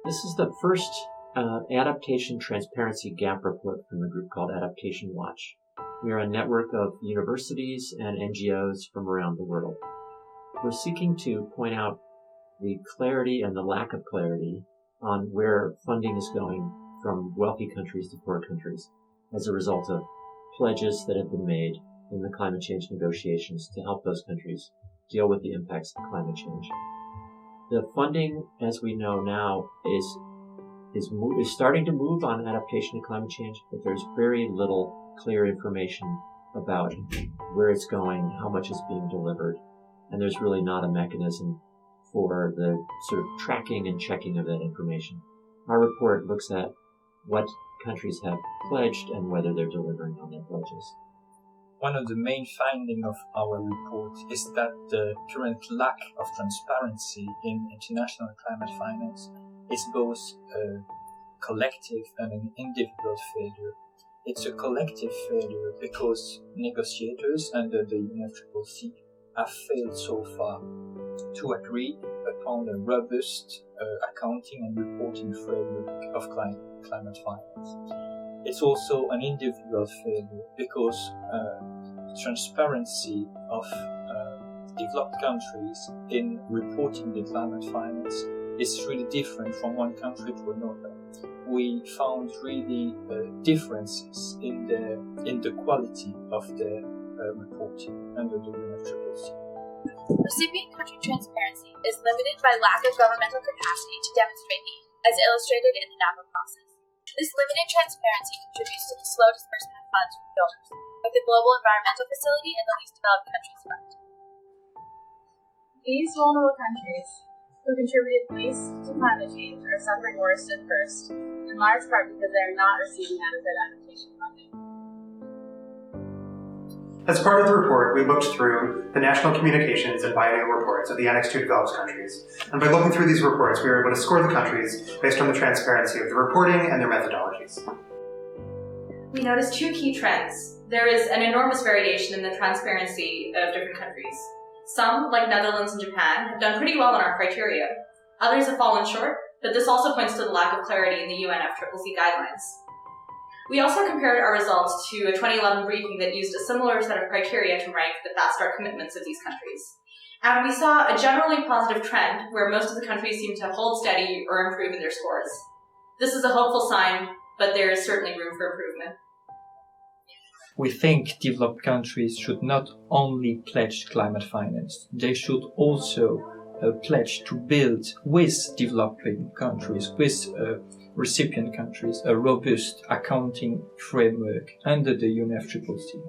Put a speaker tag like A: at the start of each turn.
A: This is the first Adaptation Transparency Gap Report from a group called Adaptation Watch. We are a network of universities and NGOs from around the world. We're seeking to point out the clarity and the lack of clarity on where funding is going from wealthy countries to poor countries as a result of pledges that have been made in the climate change negotiations to help those countries deal with the impacts of climate change. The funding, as we know now, is starting to move on adaptation to climate change, but there's very little clear information about where it's going, how much is being delivered, and there's really not a mechanism for the sort of tracking and checking of that information. Our report looks at what countries have pledged and whether they're delivering on their pledges.
B: One of the main findings of our report is that the current lack of transparency in international climate finance is both a collective and an individual failure. It's a collective failure because negotiators under the UNFCCC have failed so far to agree upon a robust accounting and reporting framework of climate finance. It's also an individual failure because transparency of developed countries in reporting the climate finance is really different from one country to another. We found really differences in the quality of the reporting under the UNFCCC.
C: Recipient country transparency is limited by lack of governmental capacity to demonstrate need, as illustrated in the NAPA process. This limited transparency contributes to the slow disbursement of funds from donors, like the Global Environmental Facility and the Least Developed Countries Fund.
D: These vulnerable countries, who contributed least to climate change, are suffering worst and first, in large part because they are not receiving adequate adaptation funding.
E: As part of the report, we looked through the national communications and biennial reports of the Annex II developed countries. And by looking through these reports, we were able to score the countries based on the transparency of the reporting and their methodologies.
F: We noticed two key trends. There is an enormous variation in the transparency of different countries. Some, like Netherlands and Japan, have done pretty well on our criteria. Others have fallen short, but this also points to the lack of clarity in the UNFCCC guidelines. We also compared our results to a 2011 briefing that used a similar set of criteria to rank the fast start commitments of these countries. And we saw a generally positive trend where most of the countries seem to hold steady or improve in their scores. This is a hopeful sign, but there is certainly room for improvement.
B: We think developed countries should not only pledge climate finance, they should also pledge to build with developing countries, with recipient countries, a robust accounting framework under the UNFCCC.